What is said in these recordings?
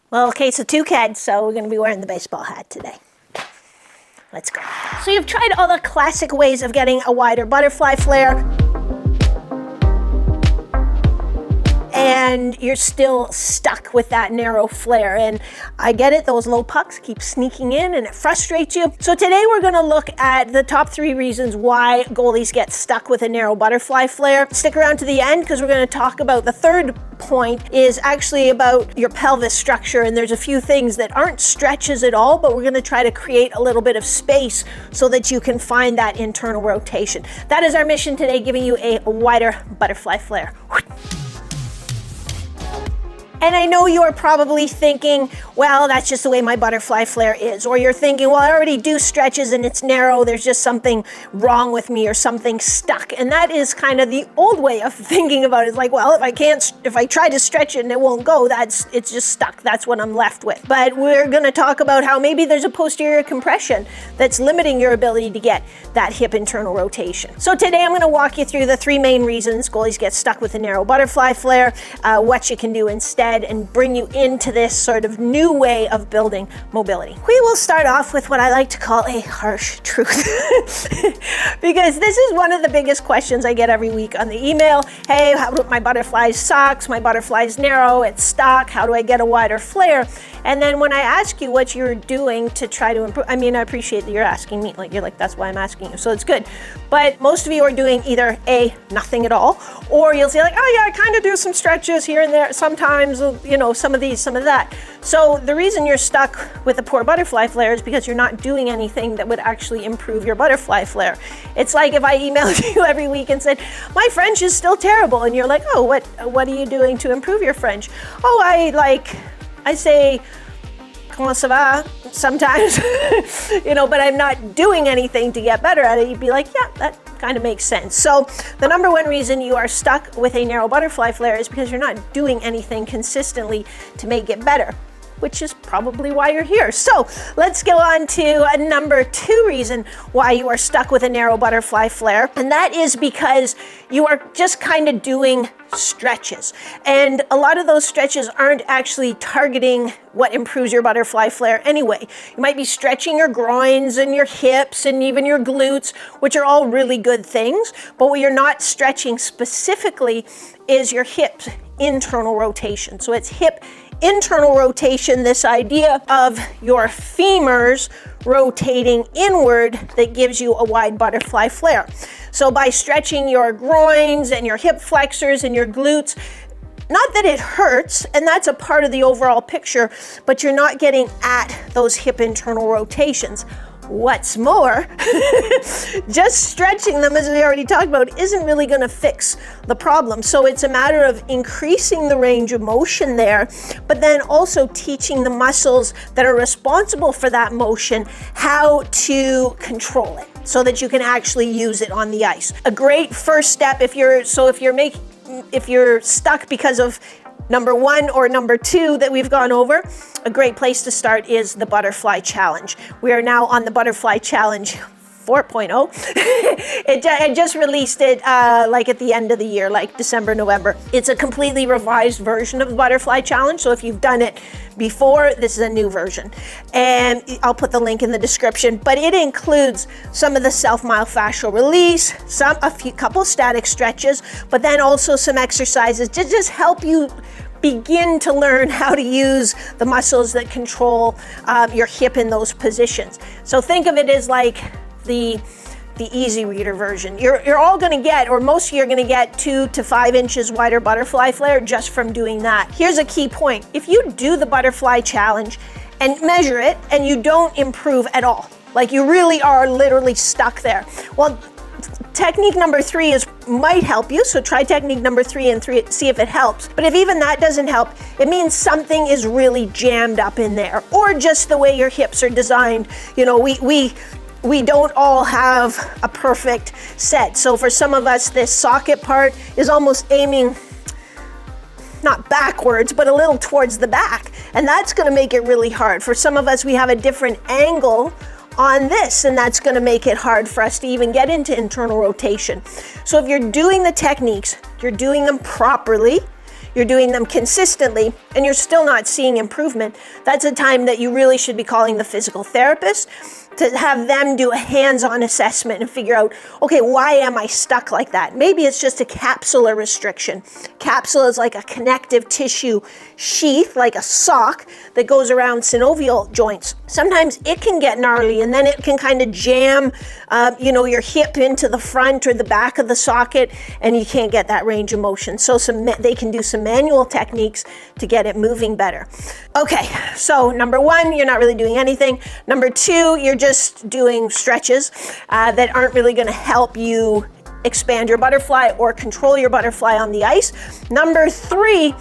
Well, case of two kids, so we're going to be wearing the baseball hat today. Let's go. So you've tried all the classic ways of getting a wider butterfly flare, and you're still stuck with that narrow flare. And I get it, those low pucks keep sneaking in and it frustrates you. So today we're gonna look at the top 3 reasons why goalies get stuck with a narrow butterfly flare. Stick around to the end because we're gonna talk about the third point is actually about your pelvis structure, and there's a few things that aren't stretches at all, but we're going to try to create a little bit of space so that you can find that internal rotation. That is our mission today, giving you a wider butterfly flare. And I know you're probably thinking, well, that's just the way my butterfly flare is. Or you're thinking, well, I already do stretches and it's narrow, there's just something wrong with me or something stuck. And that is kind of the old way of thinking about it. It's like, well, if I try to stretch it and it won't go, it's just stuck. That's what I'm left with. But we're gonna talk about how maybe there's a posterior compression that's limiting your ability to get that hip internal rotation. So today I'm gonna walk you through the 3 main reasons goalies get stuck with a narrow butterfly flare, what you can do instead, and bring you into this sort of new way of building mobility. We will start off with what I like to call a harsh truth because this is one of the biggest questions I get every week on the email. Hey, how do my butterfly sucks, my butterfly's narrow, it's stuck, how do I get a wider flare? And then when I ask you what you're doing to try to improve, I mean, I appreciate that you're asking me, you're like, that's why I'm asking you, so it's good. But most of you are doing either A, nothing at all, or you'll say like, oh yeah, I kind of do some stretches here and there, sometimes, you know, some of these, some of that. So the reason you're stuck with a poor butterfly flare is because you're not doing anything that would actually improve your butterfly flare. It's like if I emailed you every week and said, my French is still terrible, and you're like, oh, what are you doing to improve your French? Oh, I say, comment ça va, sometimes, you know, but I'm not doing anything to get better at it. You'd be like, yeah, that kind of makes sense. So the number 1 reason you are stuck with a narrow butterfly flare is because you're not doing anything consistently to make it better, which is probably why you're here. So let's go on to a number 2 reason why you are stuck with a narrow butterfly flare. And that is because you are just kind of doing stretches. And a lot of those stretches aren't actually targeting what improves your butterfly flare anyway. You might be stretching your groins and your hips and even your glutes, which are all really good things. But what you're not stretching specifically is your hip internal rotation. So it's hip internal rotation, this idea of your femurs rotating inward that gives you a wide butterfly flare. So by stretching your groins and your hip flexors and your glutes, not that it hurts, and that's a part of the overall picture, but you're not getting at those hip internal rotations. What's more, just stretching them, as we already talked about, isn't really going to fix the problem. So it's a matter of increasing the range of motion there, but then also teaching the muscles that are responsible for that motion how to control it so that you can actually use it on the ice. A great first step if you're stuck because of number 1 or number 2 that we've gone over, a great place to start is the Butterfly Challenge. We are now on the Butterfly Challenge 4.0. It just released it like at the end of the year, like December, November. It's a completely revised version of the Butterfly Challenge. So if you've done it before, this is a new version. And I'll put the link in the description, but it includes some of the self-myofascial release, couple static stretches, but then also some exercises to just help you begin to learn how to use the muscles that control your hip in those positions. So think of it as like the easy reader version. You're all gonna get, or most of you are gonna get 2 to 5 inches wider butterfly flare just from doing that. Here's a key point. If you do the Butterfly Challenge and measure it and you don't improve at all, like you really are literally stuck there, well, technique number 3 might help you, so try technique number 3 and see if it helps. But if even that doesn't help, it means something is really jammed up in there, or just the way your hips are designed. You know, we don't all have a perfect set. So for some of us, this socket part is almost aiming not backwards, but a little towards the back. And that's gonna make it really hard. For some of us, we have a different angle on this, and that's gonna make it hard for us to even get into internal rotation. So if you're doing the techniques, you're doing them properly, you're doing them consistently and you're still not seeing improvement, that's a time that you really should be calling the physical therapist to have them do a hands-on assessment and figure out, okay, why am I stuck like that? Maybe it's just a capsular restriction. Capsule is like a connective tissue sheath, like a sock that goes around synovial joints. Sometimes it can get gnarly and then it can kind of jam, your hip into the front or the back of the socket, and you can't get that range of motion. So they can do some manual techniques to get it moving better. Okay, so number one, you're not really doing anything. Number two, you're just doing stretches that aren't really going to help you expand your butterfly or control your butterfly on the ice. Number three,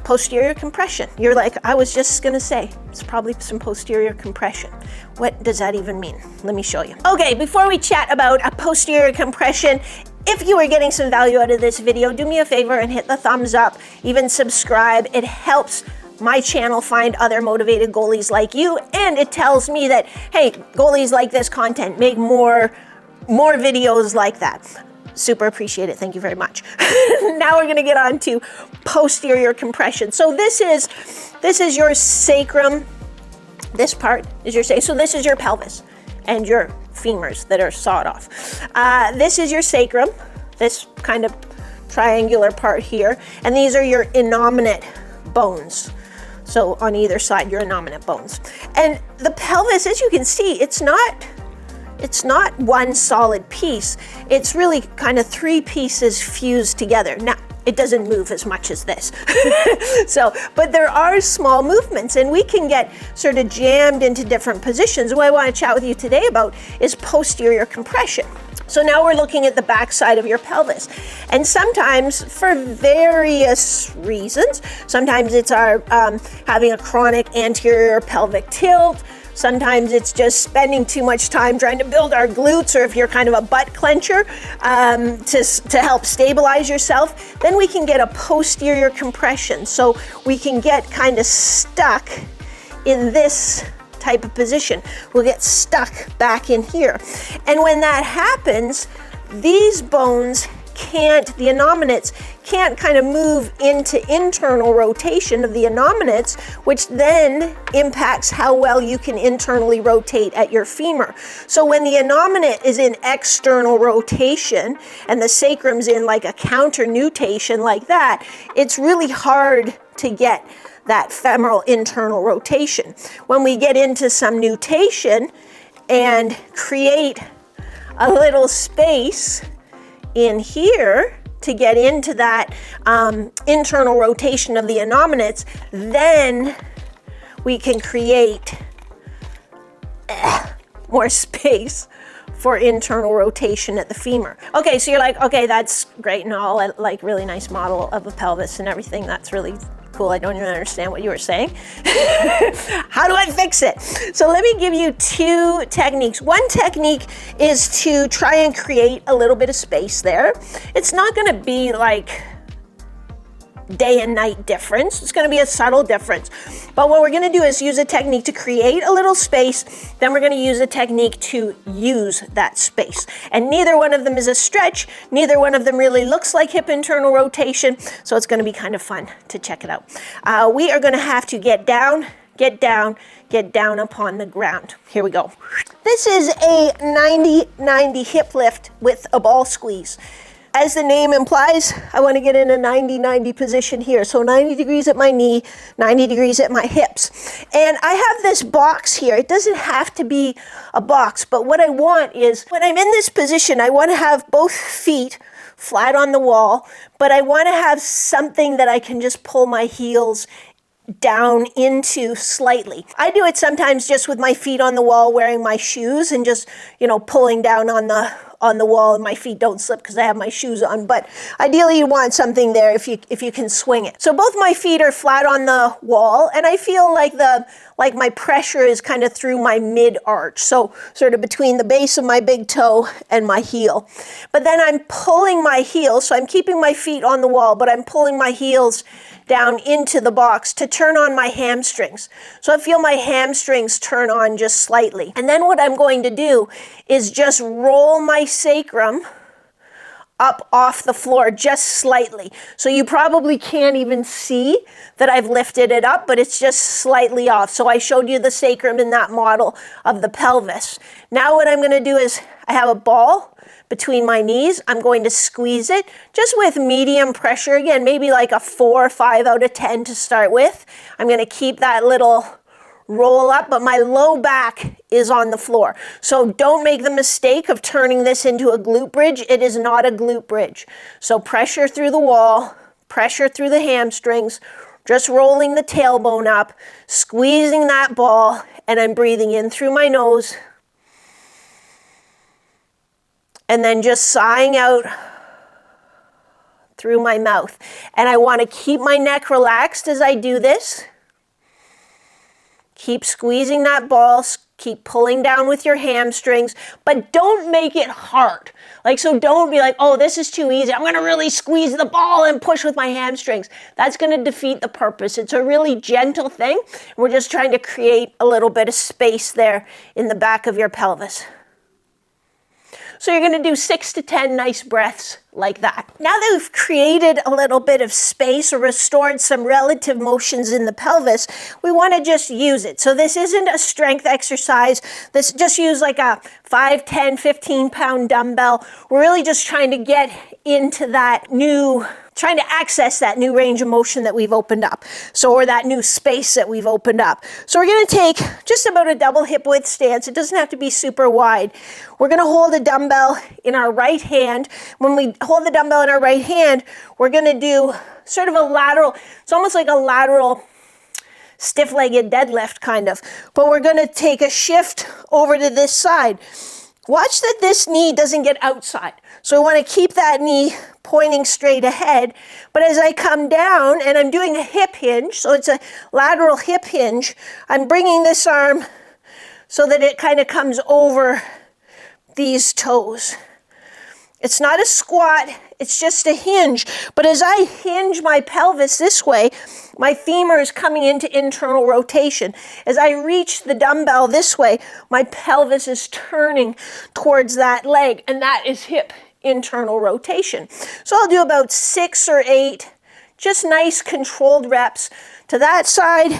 posterior compression. You're like, I was just gonna say, it's probably some posterior compression. What does that even mean? Let me show you. Okay, before we chat about a posterior compression, if you are getting some value out of this video, do me a favor and hit the thumbs up, even subscribe. It helps my channel find other motivated goalies like you, and it tells me that, hey, goalies like this content, make more videos like that. Super appreciate it. Thank you very much. Now we're going to get on to posterior compression. So this is your sacrum. This part is your sacrum. So this is your pelvis and your femurs that are sawed off. This is your sacrum, this kind of triangular part here. And these are your innominate bones. So on either side, your innominate bones. And the pelvis, as you can see, it's not one solid piece. It's really kind of three pieces fused together. Now, it doesn't move as much as this. But there are small movements and we can get sort of jammed into different positions. What I want to chat with you today about is posterior compression. So now we're looking at the back side of your pelvis. And sometimes, for various reasons, sometimes it's our having a chronic anterior pelvic tilt. Sometimes it's just spending too much time trying to build our glutes, or if you're kind of a butt clencher, to help stabilize yourself. Then we can get a posterior compression. So we can get kind of stuck in this type of position. We'll get stuck back in here. And when that happens, these bones the innominates can't kind of move into internal rotation of the innominates, which then impacts how well you can internally rotate at your femur. So when the innominate is in external rotation and the sacrum's in like a counter nutation like that, it's really hard to get that femoral internal rotation. When we get into some nutation and create a little space in here to get into that internal rotation of the innominates, then we can create more space for internal rotation at the femur. Okay, so you're like, okay, that's great and all, like really nice model of a pelvis and everything. That's really cool. I don't even understand what you were saying. How do I fix it? So let me give you two techniques. One technique is to try and create a little bit of space there. It's not going to be like day and night difference. It's going to be a subtle difference. But what we're going to do is use a technique to create a little space. Then we're going to use a technique to use that space. And neither one of them is a stretch. Neither one of them really looks like hip internal rotation. So it's going to be kind of fun to check it out. We are going to have to get down upon the ground. Here we go. This is a 90-90 hip lift with a ball squeeze. As the name implies, I want to get in a 90-90 position here. So 90 degrees at my knee, 90 degrees at my hips. And I have this box here. It doesn't have to be a box, but what I want is, when I'm in this position, I want to have both feet flat on the wall, but I want to have something that I can just pull my heels down into slightly. I do it sometimes just with my feet on the wall wearing my shoes and just, pulling down on the wall, and my feet don't slip because I have my shoes on. But ideally you want something there if you can swing it. So both my feet are flat on the wall, and I feel like my pressure is kind of through my mid arch. So sort of between the base of my big toe and my heel. But then I'm pulling my heels, so I'm keeping my feet on the wall, but I'm pulling my heels down into the box to turn on my hamstrings. So I feel my hamstrings turn on just slightly. And then what I'm going to do is just roll my sacrum up off the floor just slightly. So you probably can't even see that I've lifted it up, but it's just slightly off. So I showed you the sacrum in that model of the pelvis. Now what I'm going to do is I have a ball between my knees. I'm going to squeeze it just with medium pressure. Again, maybe like a 4 or 5 out of 10 to start with. I'm going to keep that little roll up, but my low back is on the floor. So don't make the mistake of turning this into a glute bridge. It is not a glute bridge. So pressure through the wall, pressure through the hamstrings, just rolling the tailbone up, squeezing that ball, and I'm breathing in through my nose, and then just sighing out through my mouth. And I want to keep my neck relaxed as I do this. Keep squeezing that ball, keep pulling down with your hamstrings, but don't make it hard. So don't be like, oh, this is too easy. I'm going to really squeeze the ball and push with my hamstrings. That's going to defeat the purpose. It's a really gentle thing. We're just trying to create a little bit of space there in the back of your pelvis. So you're going to do 6 to 10 nice breaths like that. Now that we've created a little bit of space or restored some relative motions in the pelvis, we want to just use it. So this isn't a strength exercise. This just use like a 5, 10, 15 pound dumbbell. We're really just trying to get into that trying to access that new range of motion that we've opened up. Or that new space that we've opened up. So we're going to take just about a double hip width stance. It doesn't have to be super wide. We're going to hold a dumbbell in our right hand. When we hold the dumbbell in our right hand, we're going to do sort of a lateral, it's almost like a lateral stiff-legged deadlift kind of. But we're going to take a shift over to this side. Watch that this knee doesn't get outside. So I want to keep that knee pointing straight ahead. But as I come down and I'm doing a hip hinge, so it's a lateral hip hinge, I'm bringing this arm so that it kind of comes over these toes. It's not a squat, it's just a hinge. But as I hinge my pelvis this way, my femur is coming into internal rotation. As I reach the dumbbell this way, my pelvis is turning towards that leg, and that is hip internal rotation. So I'll do about 6 or 8, just nice controlled reps to that side,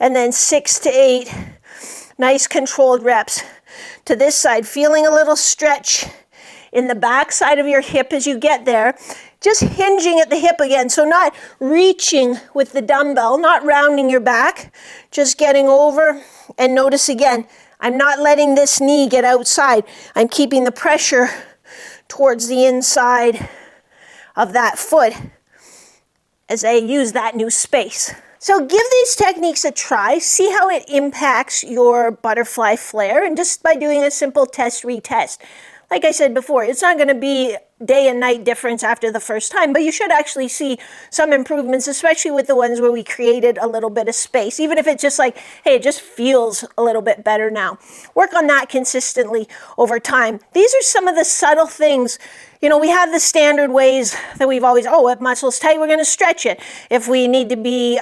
and then 6 to 8, nice controlled reps to this side, feeling a little stretch in the back side of your hip as you get there, just hinging at the hip again. So not reaching with the dumbbell, not rounding your back, just getting over. And notice again, I'm not letting this knee get outside. I'm keeping the pressure towards the inside of that foot as I use that new space. So give these techniques a try, see how it impacts your butterfly flare, and just by doing a simple test, retest. Like I said before, it's not going to be day and night difference after the first time, but you should actually see some improvements, especially with the ones where we created a little bit of space, even if it's just like, hey, it just feels a little bit better now. Work on that consistently over time. These are some of the subtle things. We have the standard ways that we've always, if muscle's tight, we're going to stretch it. If we need to be,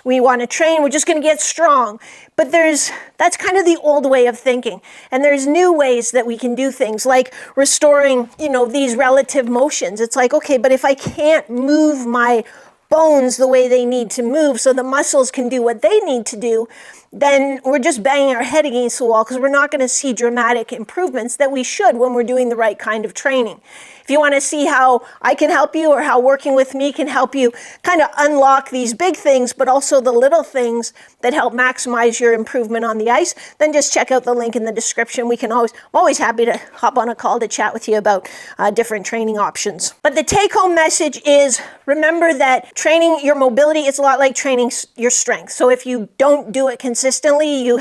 we want to train, we're just going to get strong. But that's kind of the old way of thinking. And there's new ways that we can do things like restoring, these relative motions. It's like, okay, but if I can't move my bones the way they need to move so the muscles can do what they need to do, then we're just banging our head against the wall because we're not going to see dramatic improvements that we should when we're doing the right kind of training. If you want to see how I can help you or how working with me can help you kind of unlock these big things, but also the little things that help maximize your improvement on the ice, then just check out the link in the description. I'm always happy to hop on a call to chat with you about different training options. But the take-home message is, remember that training your mobility is a lot like training your strength. So if you don't do it consistently, you're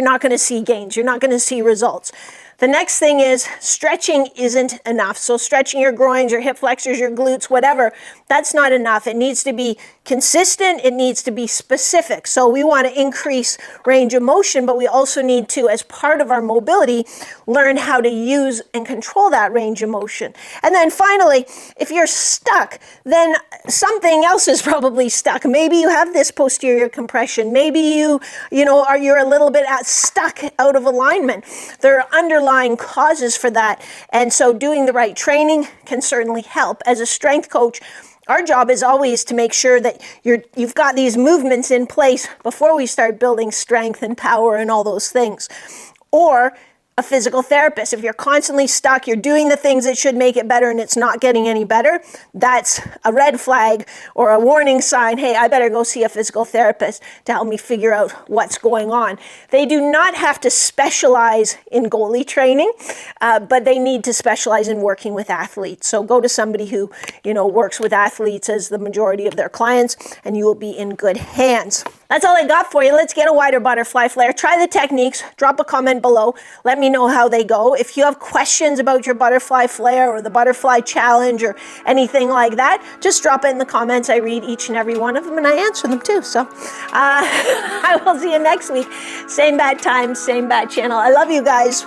not going to see gains. You're not going to see results. The next thing is stretching isn't enough. So stretching your groins, your hip flexors, your glutes, whatever, that's not enough. It needs to be consistent, it needs to be specific. So we want to increase range of motion, but we also need to, as part of our mobility, learn how to use and control that range of motion. And then finally, if you're stuck, then something else is probably stuck. Maybe you have this posterior compression. Maybe you're a little bit stuck out of alignment. There are underlying causes for that. And so doing the right training can certainly help. As a strength coach, our job is always to make sure that you've got these movements in place before we start building strength and power and all those things. Or a physical therapist, if you're constantly stuck, you're doing the things that should make it better and it's not getting any better, that's a red flag or a warning sign. Hey, I better go see a physical therapist to help me figure out what's going on. They do not have to specialize in goalie training, but they need to specialize in working with athletes. So go to somebody who, works with athletes as the majority of their clients, and you will be in good hands. That's all I got for you. Let's get a wider butterfly flare. Try the techniques. Drop a comment below. Let me know how they go. If you have questions about your butterfly flare or the butterfly challenge or anything like that, just drop it in the comments. I read each and every one of them and I answer them too. So I will see you next week. Same bad time, same bad channel. I love you guys.